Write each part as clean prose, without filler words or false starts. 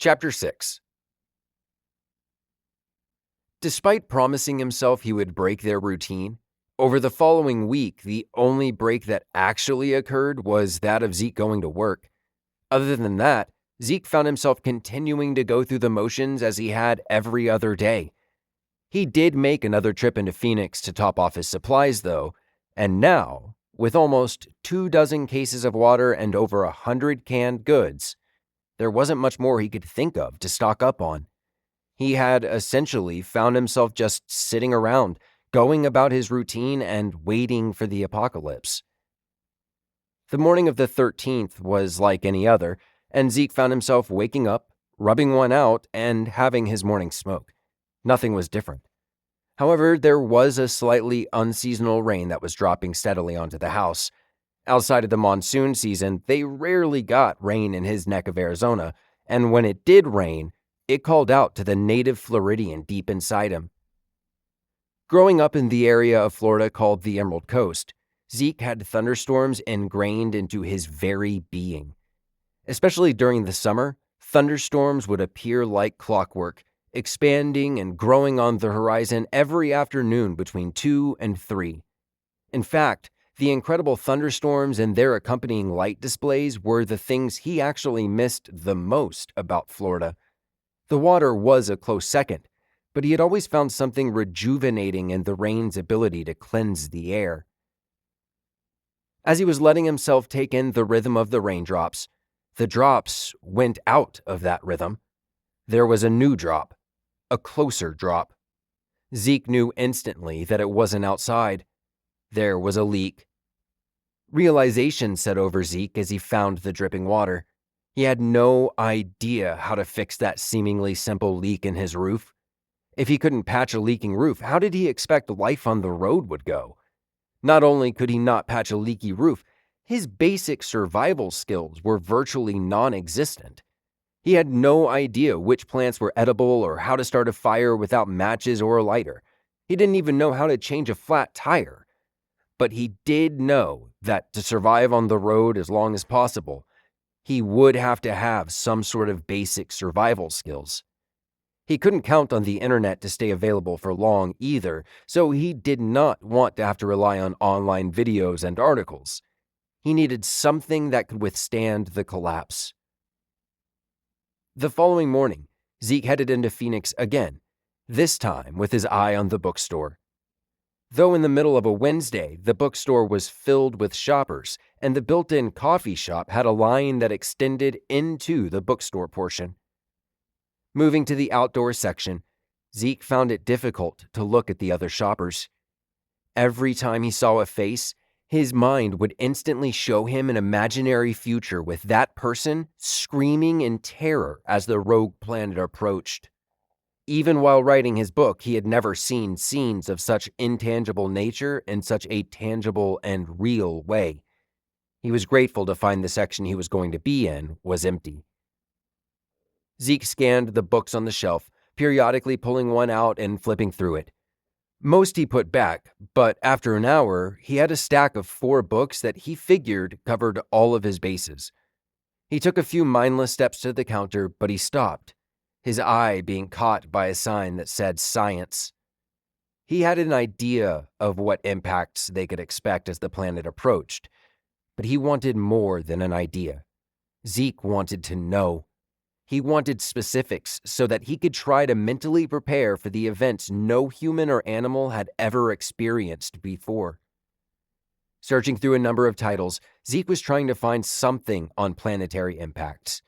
Chapter 6. Despite promising himself he would break their routine, over the following week, the only break that actually occurred was that of Zeke going to work. Other than that, Zeke found himself continuing to go through the motions as he had every other day. He did make another trip into Phoenix to top off his supplies, though, and now, with almost 24 cases of water and over 100 canned goods, there wasn't much more he could think of to stock up on. He had essentially found himself just sitting around, going about his routine and waiting for the apocalypse. The morning of the 13th was like any other, and Zeke found himself waking up, rubbing one out, and having his morning smoke. Nothing was different. However, there was a slightly unseasonal rain that was dropping steadily onto the house. Outside of the monsoon season, they rarely got rain in his neck of Arizona, and when it did rain, it called out to the native Floridian deep inside him. Growing up in the area of Florida called the Emerald Coast, Zeke had thunderstorms ingrained into his very being. Especially during the summer, thunderstorms would appear like clockwork, expanding and growing on the horizon every afternoon between 2 and 3. In fact, the incredible thunderstorms and their accompanying light displays were the things he actually missed the most about Florida. The water was a close second, but he had always found something rejuvenating in the rain's ability to cleanse the air. As he was letting himself take in the rhythm of the raindrops, the drops went out of that rhythm. There was a new drop, a closer drop. Zeke knew instantly that it wasn't outside. There was a leak. Realization set over Zeke as he found the dripping water. He had no idea how to fix that seemingly simple leak in his roof. If he couldn't patch a leaking roof, how did he expect life on the road would go? Not only could he not patch a leaky roof, his basic survival skills were virtually non-existent. He had no idea which plants were edible or how to start a fire without matches or a lighter. He didn't even know how to change a flat tire. But he did know that to survive on the road as long as possible, he would have to have some sort of basic survival skills. He couldn't count on the internet to stay available for long either, so he did not want to have to rely on online videos and articles. He needed something that could withstand the collapse. The following morning, Zeke headed into Phoenix again, this time with his eye on the bookstore. Though in the middle of a Wednesday, the bookstore was filled with shoppers, and the built-in coffee shop had a line that extended into the bookstore portion. Moving to the outdoor section, Zeke found it difficult to look at the other shoppers. Every time he saw a face, his mind would instantly show him an imaginary future with that person screaming in terror as the rogue planet approached. Even while writing his book, he had never seen scenes of such intangible nature in such a tangible and real way. He was grateful to find the section he was going to be in was empty. Zeke scanned the books on the shelf, periodically pulling one out and flipping through it. Most he put back, but after an hour, he had a stack of 4 books that he figured covered all of his bases. He took a few mindless steps to the counter, but he stopped, his eye being caught by a sign that said science. He had an idea of what impacts they could expect as the planet approached, but he wanted more than an idea. Zeke wanted to know. He wanted specifics so that he could try to mentally prepare for the events no human or animal had ever experienced before. Searching through a number of titles, Zeke was trying to find something on planetary impacts.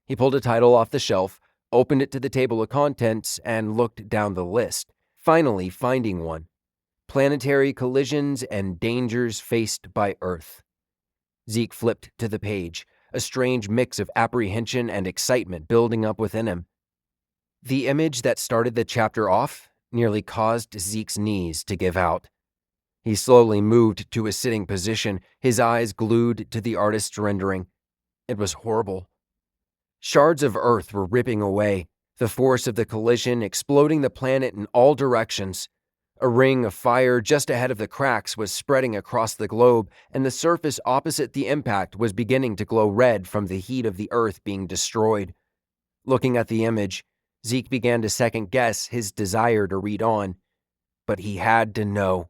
He pulled a title off the shelf, opened it to the table of contents, and looked down the list, finally finding one. Planetary collisions and dangers faced by Earth. Zeke flipped to the page, a strange mix of apprehension and excitement building up within him. The image that started the chapter off nearly caused Zeke's knees to give out. He slowly moved to a sitting position, his eyes glued to the artist's rendering. It was horrible. Shards of Earth were ripping away, the force of the collision exploding the planet in all directions. A ring of fire just ahead of the cracks was spreading across the globe, and the surface opposite the impact was beginning to glow red from the heat of the Earth being destroyed. Looking at the image, Zeke began to second-guess his desire to read on, but he had to know.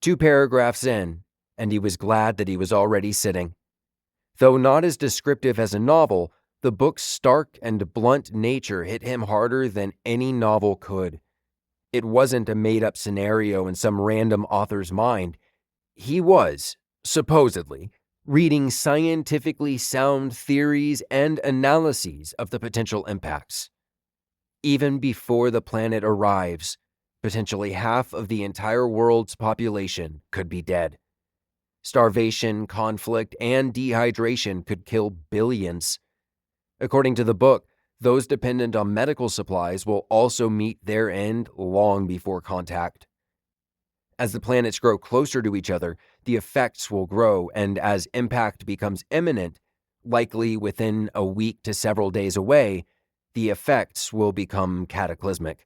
2 paragraphs in, and he was glad that he was already sitting. Though not as descriptive as a novel, the book's stark and blunt nature hit him harder than any novel could. It wasn't a made-up scenario in some random author's mind. He was, supposedly, reading scientifically sound theories and analyses of the potential impacts. Even before the planet arrives, potentially half of the entire world's population could be dead. Starvation, conflict, and dehydration could kill billions. According to the book, those dependent on medical supplies will also meet their end long before contact. As the planets grow closer to each other, the effects will grow, and as impact becomes imminent, likely within a week to several days away, the effects will become cataclysmic.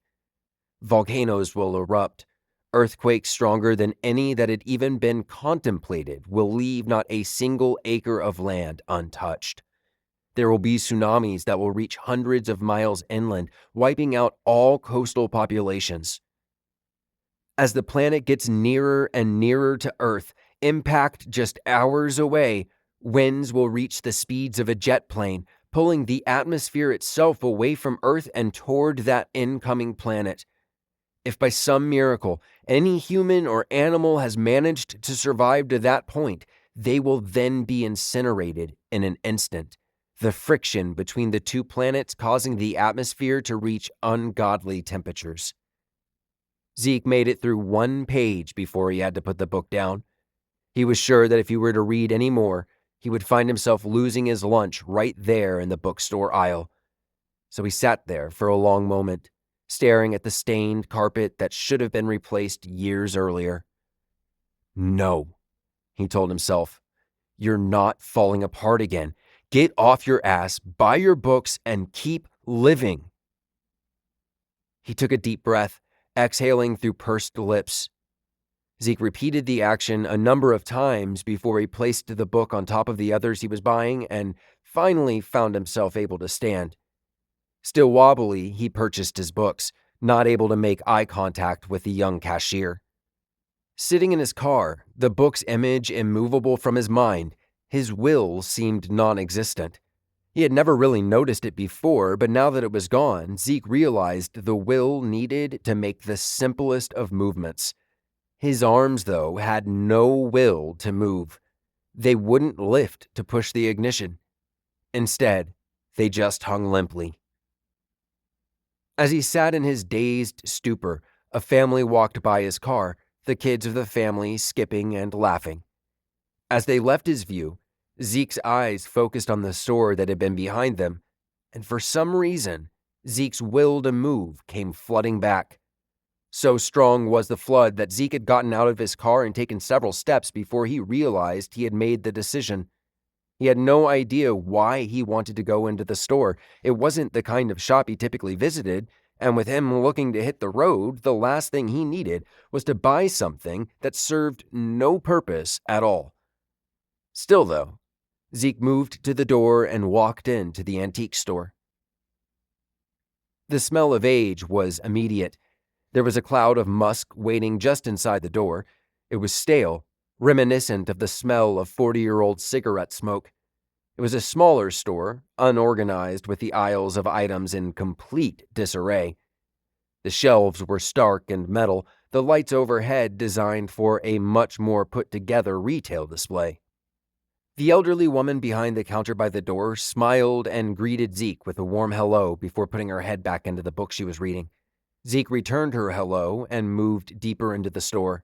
Volcanoes will erupt. Earthquakes stronger than any that had even been contemplated will leave not a single acre of land untouched. There will be tsunamis that will reach hundreds of miles inland, wiping out all coastal populations. As the planet gets nearer and nearer to Earth, impact just hours away, winds will reach the speeds of a jet plane, pulling the atmosphere itself away from Earth and toward that incoming planet. If by some miracle any human or animal has managed to survive to that point, they will then be incinerated in an instant, the friction between the 2 planets causing the atmosphere to reach ungodly temperatures. Zeke made it through 1 page before he had to put the book down. He was sure that if he were to read any more, he would find himself losing his lunch right there in the bookstore aisle. So he sat there for a long moment, staring at the stained carpet that should have been replaced years earlier. No, he told himself, you're not falling apart again. Get off your ass, buy your books, and keep living. He took a deep breath, exhaling through pursed lips. Zeke repeated the action a number of times before he placed the book on top of the others he was buying and finally found himself able to stand. Still wobbly, he purchased his books, not able to make eye contact with the young cashier. Sitting in his car, the book's image immovable from his mind, his will seemed non-existent. He had never really noticed it before, but now that it was gone, Zeke realized the will needed to make the simplest of movements. His arms, though, had no will to move. They wouldn't lift to push the ignition. Instead, they just hung limply. As he sat in his dazed stupor, a family walked by his car, the kids of the family skipping and laughing. As they left his view, Zeke's eyes focused on the store that had been behind them, and for some reason, Zeke's will to move came flooding back. So strong was the flood that Zeke had gotten out of his car and taken several steps before he realized he had made the decision. He had no idea why he wanted to go into the store. It wasn't the kind of shop he typically visited, and with him looking to hit the road, the last thing he needed was to buy something that served no purpose at all. Still, though, Zeke moved to the door and walked into the antique store. The smell of age was immediate. There was a cloud of musk waiting just inside the door. It was stale, reminiscent of the smell of 40-year-old cigarette smoke. It was a smaller store, unorganized, with the aisles of items in complete disarray. The shelves were stark and metal, the lights overhead designed for a much more put-together retail display. The elderly woman behind the counter by the door smiled and greeted Zeke with a warm hello before putting her head back into the book she was reading. Zeke returned her hello and moved deeper into the store.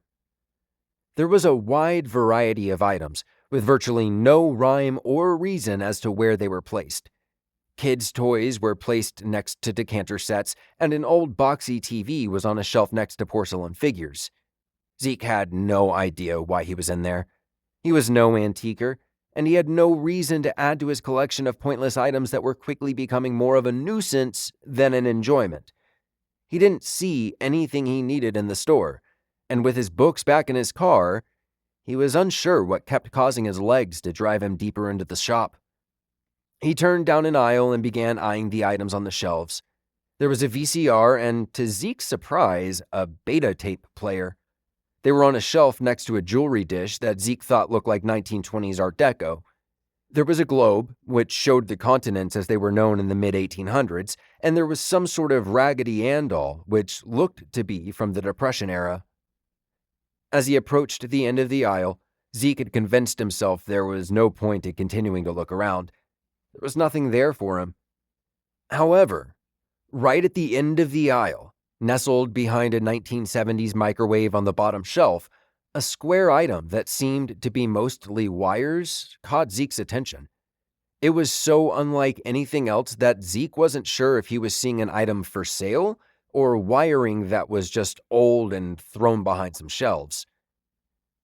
There was a wide variety of items, with virtually no rhyme or reason as to where they were placed. Kids' toys were placed next to decanter sets, and an old boxy TV was on a shelf next to porcelain figures. Zeke had no idea why he was in there. He was no antiquer, and he had no reason to add to his collection of pointless items that were quickly becoming more of a nuisance than an enjoyment. He didn't see anything he needed in the store, and with his books back in his car, he was unsure what kept causing his legs to drive him deeper into the shop. He turned down an aisle and began eyeing the items on the shelves. There was a VCR and, to Zeke's surprise, a beta tape player. They were on a shelf next to a jewelry dish that Zeke thought looked like 1920s Art Deco. There was a globe, which showed the continents as they were known in the mid-1800s, and there was some sort of Raggedy Ann doll, which looked to be from the Depression era. As he approached the end of the aisle, Zeke had convinced himself there was no point in continuing to look around. There was nothing there for him. However, right at the end of the aisle, nestled behind a 1970s microwave on the bottom shelf, a square item that seemed to be mostly wires caught Zeke's attention. It was so unlike anything else that Zeke wasn't sure if he was seeing an item for sale or wiring that was just old and thrown behind some shelves.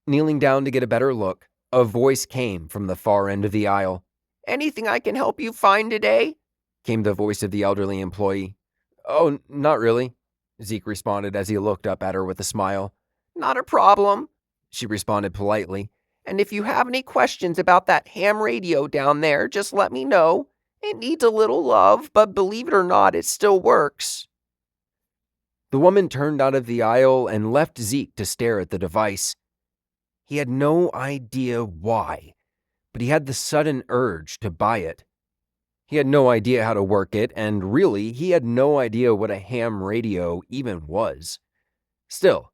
Kneeling down to get a better look, a voice came from the far end of the aisle. "Anything I can help you find today?" came the voice of the elderly employee. "Oh, not really," Zeke responded as he looked up at her with a smile. "Not a problem," she responded politely. "And if you have any questions about that ham radio down there, just let me know. It needs a little love, but believe it or not, it still works." The woman turned out of the aisle and left Zeke to stare at the device. He had no idea why, but he had the sudden urge to buy it. He had no idea how to work it, and really, he had no idea what a ham radio even was. Still,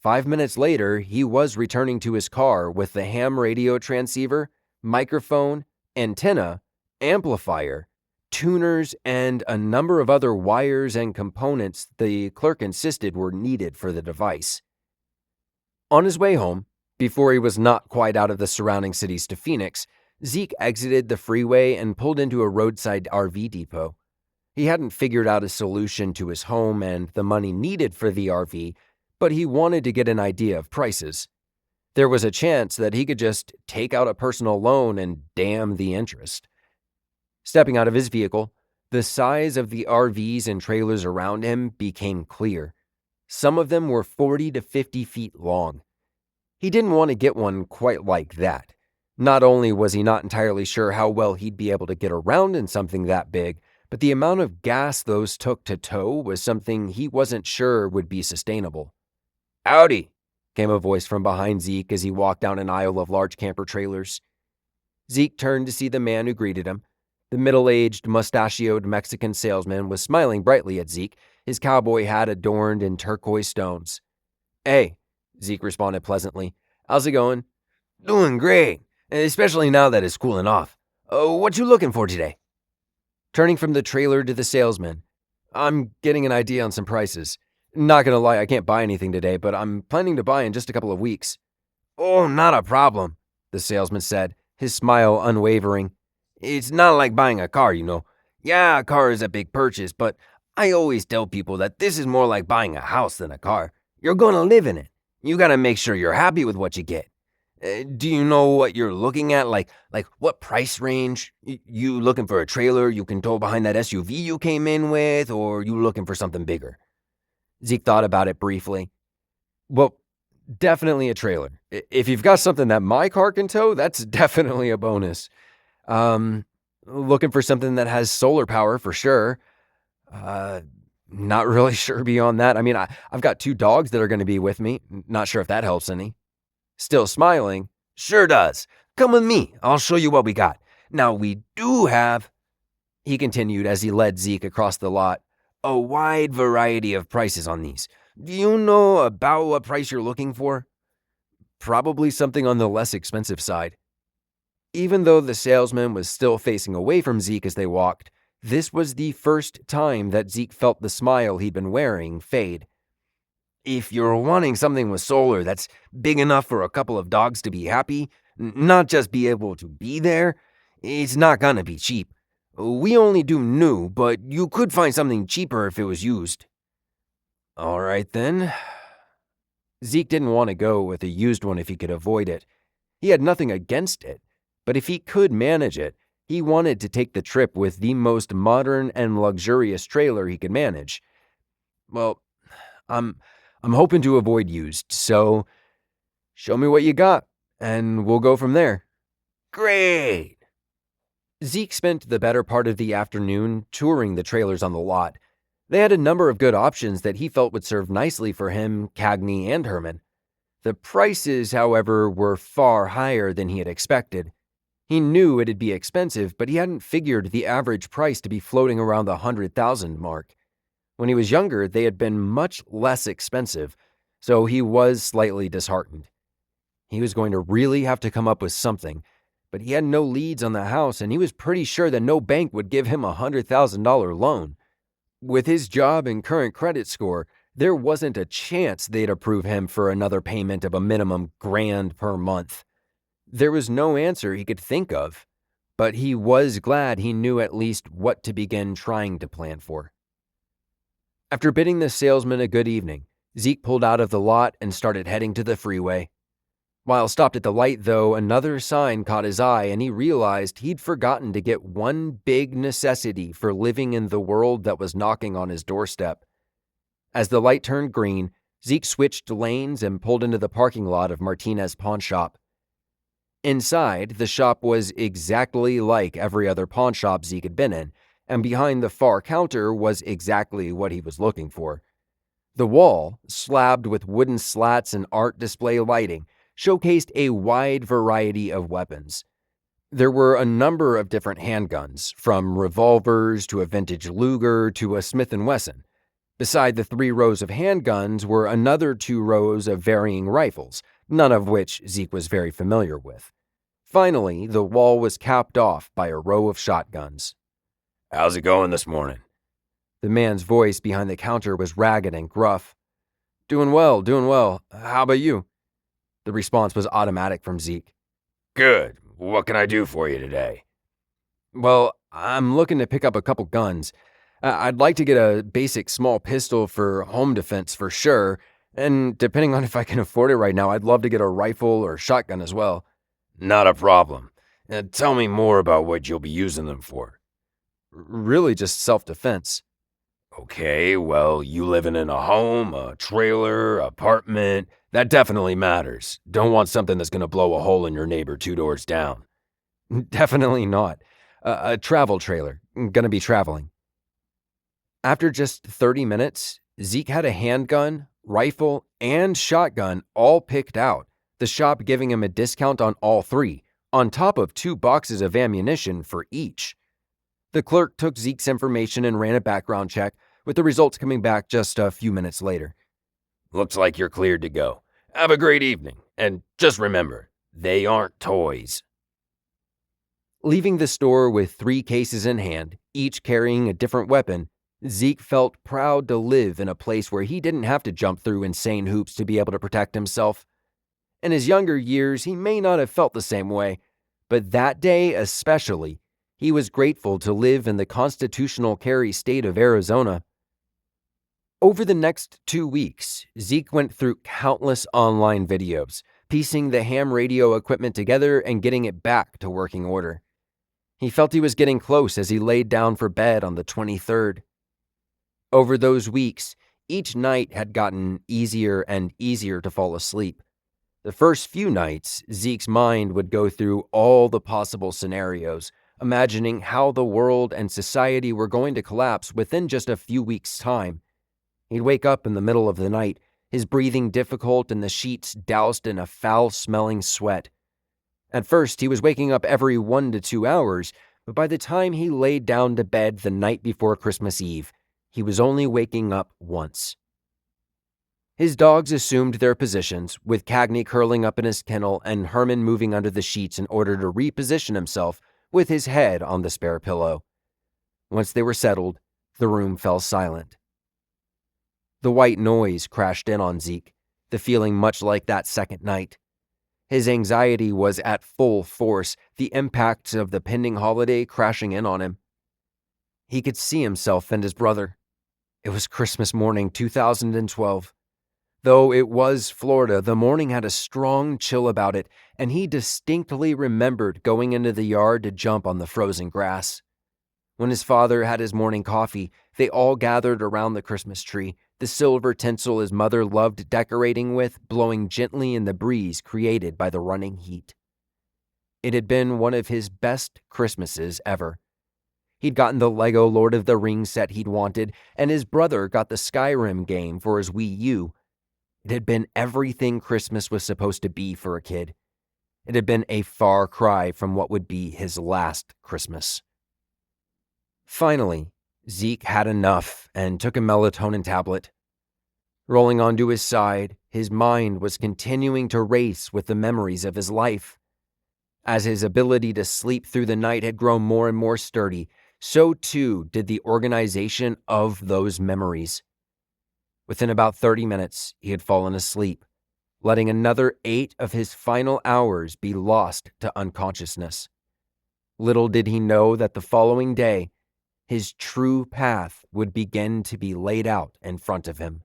5 minutes later, he was returning to his car with the ham radio transceiver, microphone, antenna, amplifier, tuners, and a number of other wires and components the clerk insisted were needed for the device. On his way home, before he was not quite out of the surrounding cities to Phoenix, Zeke exited the freeway and pulled into a roadside RV depot. He hadn't figured out a solution to his home and the money needed for the RV, but he wanted to get an idea of prices. There was a chance that he could just take out a personal loan and damn the interest. Stepping out of his vehicle, the size of the RVs and trailers around him became clear. Some of them were 40 to 50 feet long. He didn't want to get one quite like that. Not only was he not entirely sure how well he'd be able to get around in something that big, but the amount of gas those took to tow was something he wasn't sure would be sustainable. "Howdy," came a voice from behind Zeke as he walked down an aisle of large camper trailers. Zeke turned to see the man who greeted him. The middle-aged, mustachioed Mexican salesman was smiling brightly at Zeke, his cowboy hat adorned in turquoise stones. "Hey," Zeke responded pleasantly. "How's it going?" "Doing great, especially now that it's cooling off. What you looking for today?" Turning from the trailer to the salesman, "I'm getting an idea on some prices. Not gonna lie, I can't buy anything today, but I'm planning to buy in just a couple of weeks." "Oh, not a problem," the salesman said, his smile unwavering. "It's not like buying a car, you know. Yeah, a car is a big purchase, but I always tell people that this is more like buying a house than a car. You're gonna live in it. You gotta make sure you're happy with what you get. Do you know what you're looking at? Like what price range? You looking for a trailer you can tow behind that SUV you came in with, or you looking for something bigger?" Zeke thought about it briefly. "Well, definitely a trailer. If you've got something that my car can tow, that's definitely a bonus. Looking for something that has solar power for sure. Not really sure beyond that. I mean, I've got 2 dogs that are going to be with me. Not sure if that helps any." Still smiling, "Sure does. Come with me. I'll show you what we got. Now, we do have," he continued as he led Zeke across the lot, "a wide variety of prices on these. Do you know about what price you're looking for?" "Probably something on the less expensive side." Even though the salesman was still facing away from Zeke as they walked, this was the first time that Zeke felt the smile he'd been wearing fade. "If you're wanting something with solar that's big enough for a couple of dogs to be happy, not just be able to be there, it's not gonna be cheap. We only do new, but you could find something cheaper if it was used." "All right then." Zeke didn't want to go with a used one if he could avoid it. He had nothing against it, but if he could manage it, he wanted to take the trip with the most modern and luxurious trailer he could manage. "Well, I'm hoping to avoid used, so show me what you got, and we'll go from there." "Great." Zeke spent the better part of the afternoon touring the trailers on the lot. They had a number of good options that he felt would serve nicely for him, Cagney, and Herman. The prices, however, were far higher than he had expected. He knew it'd be expensive, but he hadn't figured the average price to be floating around the 100,000 mark. When he was younger, they had been much less expensive, so he was slightly disheartened. He was going to really have to come up with something, but he had no leads on the house, and he was pretty sure that no bank would give him a $100,000 loan. With his job and current credit score, there wasn't a chance they'd approve him for another payment of a minimum $1,000 per month. There was no answer he could think of, but he was glad he knew at least what to begin trying to plan for. After bidding the salesman a good evening, Zeke pulled out of the lot and started heading to the freeway. While stopped at the light, though, another sign caught his eye, and he realized he'd forgotten to get one big necessity for living in the world that was knocking on his doorstep. As the light turned green, Zeke switched lanes and pulled into the parking lot of Martinez Pawn Shop. Inside, the shop was exactly like every other pawn shop Zeke had been in, and behind the far counter was exactly what he was looking for. The wall, slabbed with wooden slats and art display lighting, showcased a wide variety of weapons. There were a number of different handguns, from revolvers to a vintage Luger to a Smith & Wesson. Beside the 3 rows of handguns were another 2 rows of varying rifles, none of which Zeke was very familiar with. Finally, the wall was capped off by a row of shotguns. "How's it going this morning?" The man's voice behind the counter was ragged and gruff. Doing well. How about you?" The response was automatic from Zeke. "Good. What can I do for you today?" "Well, I'm looking to pick up a couple guns. I'd like to get a basic small pistol for home defense for sure, and depending on if I can afford it right now, I'd love to get a rifle or shotgun as well." "Not a problem. Tell me more about what you'll be using them for." "Really just self-defense." "Okay, well, you living in a home, a trailer, apartment? That definitely matters. Don't want something that's going to blow a hole in your neighbor 2 doors down." "Definitely not. A travel trailer. Gonna be traveling." After just 30 minutes, Zeke had a handgun, rifle, and shotgun all picked out, the shop giving him a discount on all 3, on top of 2 boxes of ammunition for each. The clerk took Zeke's information and ran a background check, with the results coming back just a few minutes later. "Looks like you're cleared to go. Have a great evening, and just remember, they aren't toys." Leaving the store with 3 cases in hand, each carrying a different weapon, Zeke felt proud to live in a place where he didn't have to jump through insane hoops to be able to protect himself. In his younger years, he may not have felt the same way, but that day especially, he was grateful to live in the constitutional carry state of Arizona. Over the next 2 weeks, Zeke went through countless online videos, piecing the ham radio equipment together and getting it back to working order. He felt he was getting close as he laid down for bed on the 23rd. Over those weeks, each night had gotten easier and easier to fall asleep. The first few nights, Zeke's mind would go through all the possible scenarios, imagining how the world and society were going to collapse within just a few weeks' time. He'd wake up in the middle of the night, his breathing difficult and the sheets doused in a foul-smelling sweat. At first, he was waking up every 1 to 2 hours, but by the time he laid down to bed the night before Christmas Eve, he was only waking up once. His dogs assumed their positions, with Cagney curling up in his kennel and Herman moving under the sheets in order to reposition himself with his head on the spare pillow. Once they were settled, the room fell silent. The white noise crashed in on Zeke, the feeling much like that second night. His anxiety was at full force, the impacts of the pending holiday crashing in on him. He could see himself and his brother. It was Christmas morning 2012. Though it was Florida, the morning had a strong chill about it, and he distinctly remembered going into the yard to jump on the frozen grass. When his father had his morning coffee, they all gathered around the Christmas tree, the silver tinsel his mother loved decorating with blowing gently in the breeze created by the running heat. It had been one of his best Christmases ever. He'd gotten the Lego Lord of the Rings set he'd wanted, and his brother got the Skyrim game for his Wii U. It had been everything Christmas was supposed to be for a kid. It had been a far cry from what would be his last Christmas. Finally, Zeke had enough and took a melatonin tablet. Rolling onto his side, his mind was continuing to race with the memories of his life. As his ability to sleep through the night had grown more and more sturdy, so too did the organization of those memories. Within about 30 minutes, he had fallen asleep, letting another 8 of his final hours be lost to unconsciousness. Little did he know that the following day, his true path would begin to be laid out in front of him.